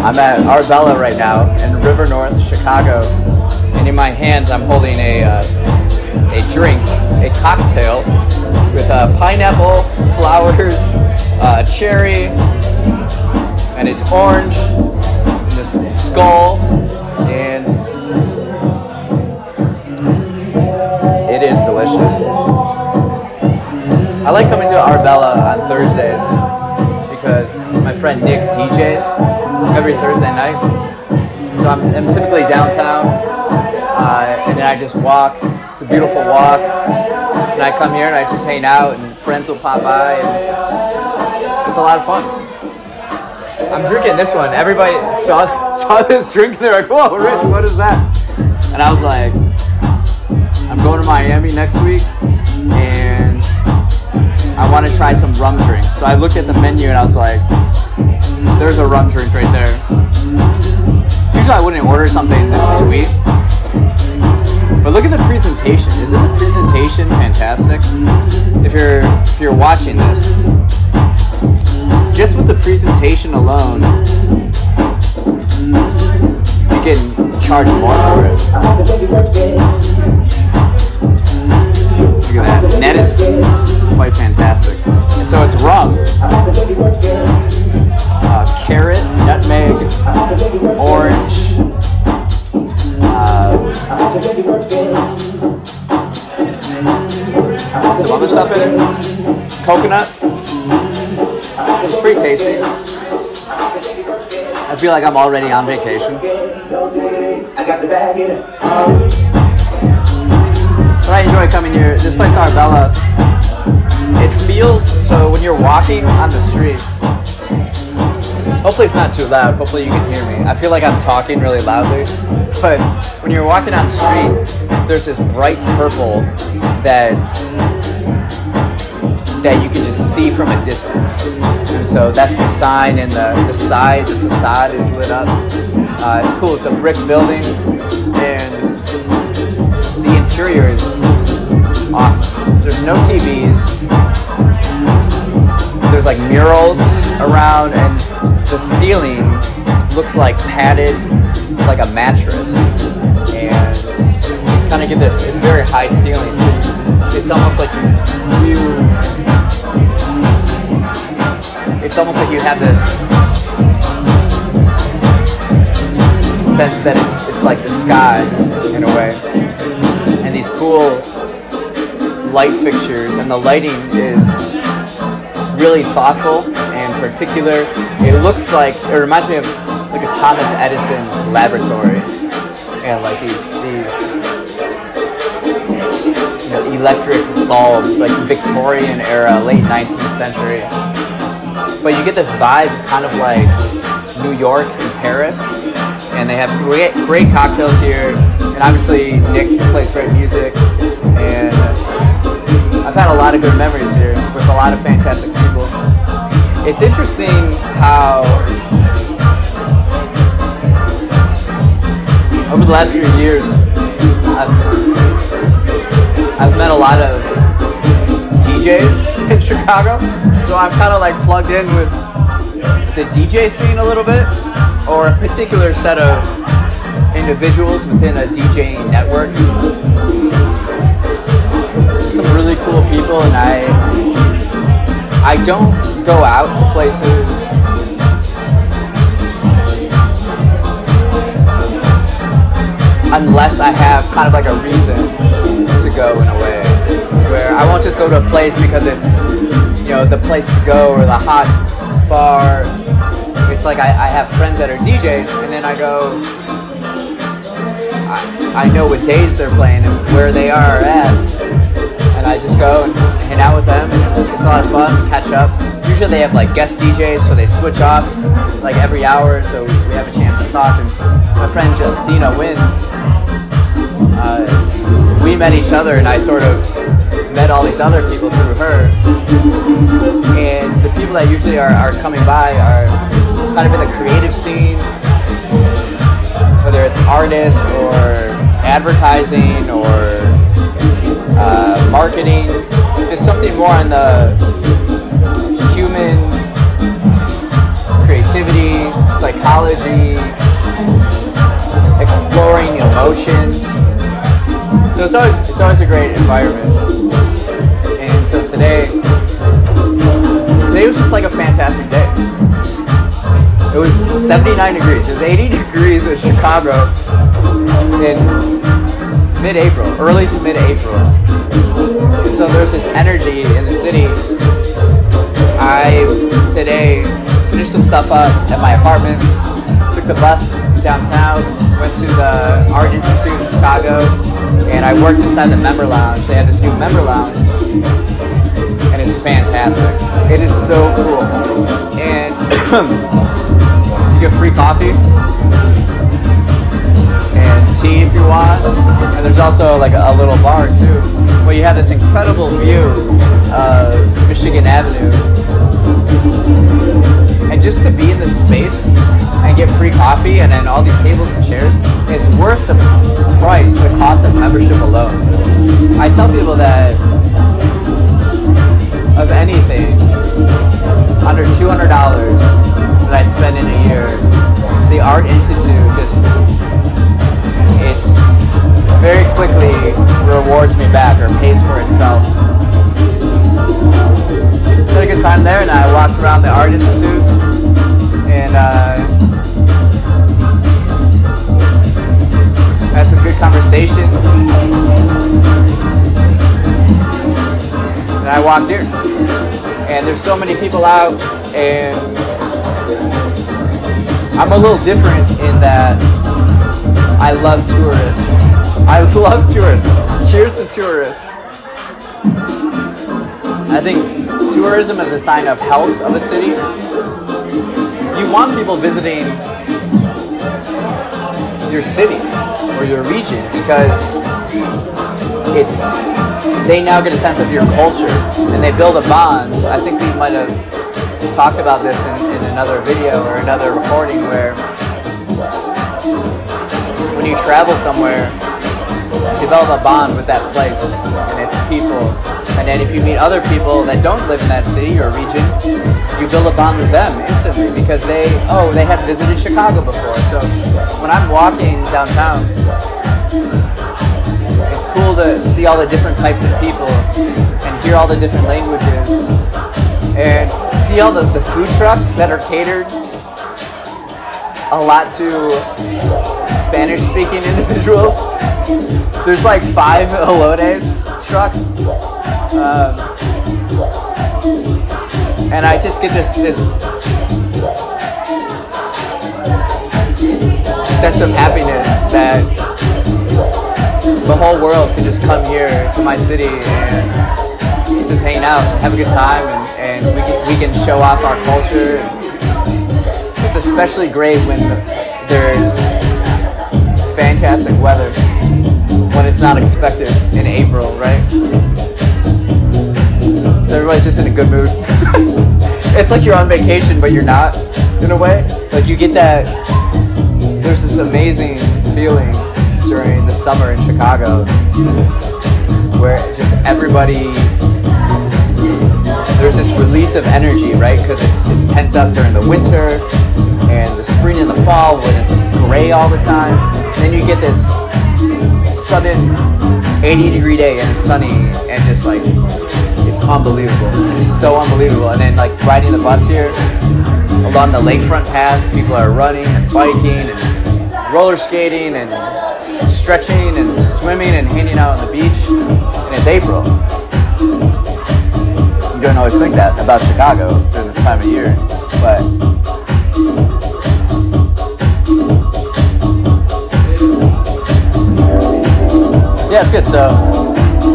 I'm at Arbella right now in River North, Chicago, and in my hands I'm holding a drink, a cocktail with pineapple, flowers, cherry, and it's orange, and this skull, and it is delicious. I like coming to Arbella on Thursdays because my friend Nick DJs every Thursday night. So I'm typically downtown, and then I just walk. It's a beautiful walk, and I come here and I just hang out, and friends will pop by, and it's a lot of fun. I'm drinking this one. Everybody saw this drink, and they're like, "Whoa, Rich, what is that?" And I was like, "I'm going to Miami next week, and I want to try some rum drinks." So I looked at the menu, and I was like, "There's a rum drink right there." Usually I wouldn't order something this sweet, but look at the presentation. Isn't the presentation fantastic? If you're watching this, just with the presentation alone, you can charge more for it. Look at that. And that is quite fantastic. And so it's rum, carrot, nutmeg, orange, some other stuff in it, coconut. It's pretty tasty. I feel like I'm already on vacation. But I enjoy coming here. This place, Arbella, it feels, so when you're walking on the street, hopefully it's not too loud, hopefully you can hear me. I feel like I'm talking really loudly, but when you're walking on the street, there's this bright purple that you can just see from a distance. And so that's the sign, and the side, the facade is lit up. It's cool, it's a brick building, and the interior is awesome. There's no TVs. There's like murals around, and the ceiling looks like padded, like a mattress. And you kind of get this, it's very high ceiling, so it's almost like it's almost like you have this sense that it's like the sky in a way. And these cool light fixtures, and the lighting is really thoughtful and particular. It reminds me of like a Thomas Edison's laboratory, and like these electric bulbs, like Victorian era, late 19th century. But you get this vibe kind of like New York and Paris, and they have great cocktails here, and obviously Nick plays great music, and I've had a lot of good memories here with a lot of fantastic people. It's interesting how over the last few years I've met a lot of DJs in Chicago, so I'm kind of like plugged in with the DJ scene a little bit, or a particular set of individuals within a DJing network. Some really cool people, and I don't go out to places unless I have kind of like a reason to go, in a way, where I won't just go to a place because it's, the place to go or the hot bar. It's like I have friends that are DJs, and then I go, I know what days they're playing and where they are at, and I just go and hang out with them, and it's a lot of fun, catch up. Usually they have like guest DJs, so they switch off like every hour, so we have a chance to talk. And my friend Justina Wynn, we met each other, and I sort of met all these other people through her. And the people that usually are coming by are kind of in the creative scene, whether it's artists or advertising or marketing, just something more on the human creativity, psychology, exploring emotions. So it's always a great environment. And so today was just like a fantastic day. It was 79 degrees. It was 80 degrees in Chicago in mid-April, early to mid-April. And so there's this energy in the city. I today finished some stuff up at my apartment, took the bus downtown, went to the Art Institute in Chicago, and I worked inside the member lounge. They had this new member lounge, and it's fantastic. It is so cool. And you get free coffee and tea if you want, and there's also like a little bar too. But you have this incredible view of Michigan Avenue, and just to be in this space and get free coffee and then all these tables and chairs, it's worth the price, the cost of membership alone. I tell people that of anything under $200 that I spend in a year, the Art Institute it's very quickly rewards me back or pays for itself. Had a good time there, and I walked around the Art Institute and had some good conversation. And I walked here, and there's so many people out, and I'm a little different in that I love tourists. I love tourists. Cheers to tourists. I think tourism is a sign of health of a city. You want people visiting your city or your region because they now get a sense of your culture and they build a bond. I think we might have talked about this in another video or another recording where when you travel somewhere, you develop a bond with that place and its people. And then if you meet other people that don't live in that city or region, you build a bond with them instantly because they have visited Chicago before. So when I'm walking downtown, it's cool to see all the different types of people and hear all the different languages and see all the food trucks that are catered a lot to Spanish-speaking individuals. There's like 5 elotes trucks. And I just get this sense of happiness that the whole world can just come here to my city and just hang out and have a good time, and we can show off our culture. It's especially great when there's fantastic weather, when it's not expected in April, right? So everybody's just in a good mood. It's like you're on vacation, but you're not, in a way. Like you get that, there's this amazing feeling during the summer in Chicago where just everybody, there's this release of energy, right? Because it's pent up during the winter and the spring and the fall when it's gray all the time. Then you get this sudden 80-degree day and it's sunny and just like, it's unbelievable. It's so unbelievable. And then like riding the bus here along the lakefront path, people are running and biking and roller skating and stretching and swimming and hanging out on the beach. And it's April. You don't always think that about Chicago during this time of year, but yeah, it's good. So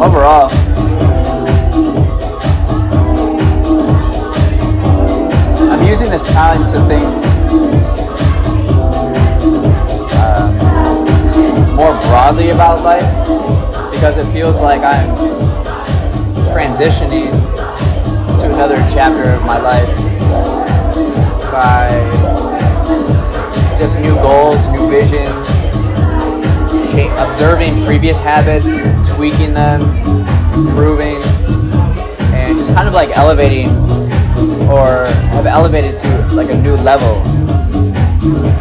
overall, I'm using this time to think more broadly about life because it feels like I'm transitioning to another chapter of my life by just new goals, new visions, observing previous habits, tweaking them, improving, and just kind of like elevating or have elevated to like a new level,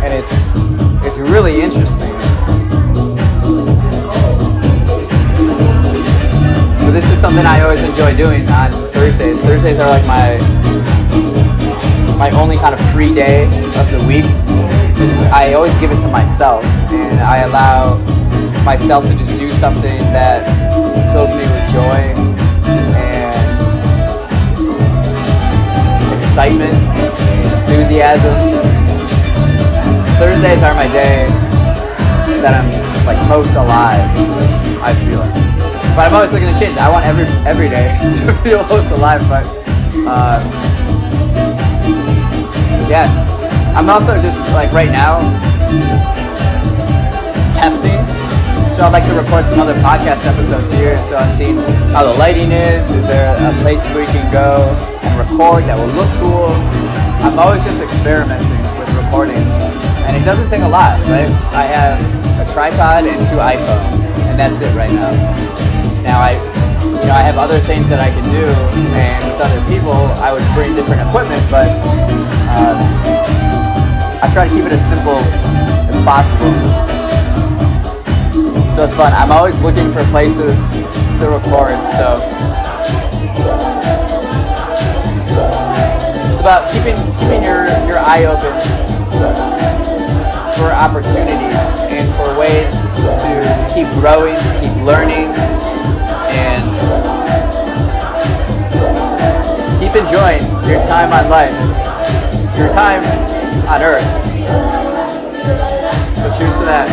and it's really interesting. So this is something I always enjoy doing on Thursdays. Thursdays are like my only kind of free day of the week. I always give it to myself, and I allow myself to just do something that fills me with joy and excitement, enthusiasm. Thursdays are my day that I'm like most alive, I feel. But I'm always looking to change. I want every day to feel most alive, but yeah. I'm also just like right now testing. So I'd like to record some other podcast episodes here. So I'm seeing how the lighting is. Is there a place where you can go and record that will look cool? I'm always just experimenting with recording, and it doesn't take a lot, right? I have a tripod and 2 iPhones, and that's it right now. Now I have other things that I can do, and with other people I would bring different equipment, but I try to keep it as simple as possible. So it's fun. I'm always looking for places to record, so it's about keeping your eye open for opportunities and for ways to keep growing, keep learning, and keep enjoying your time on life, your time on earth. So cheers to that.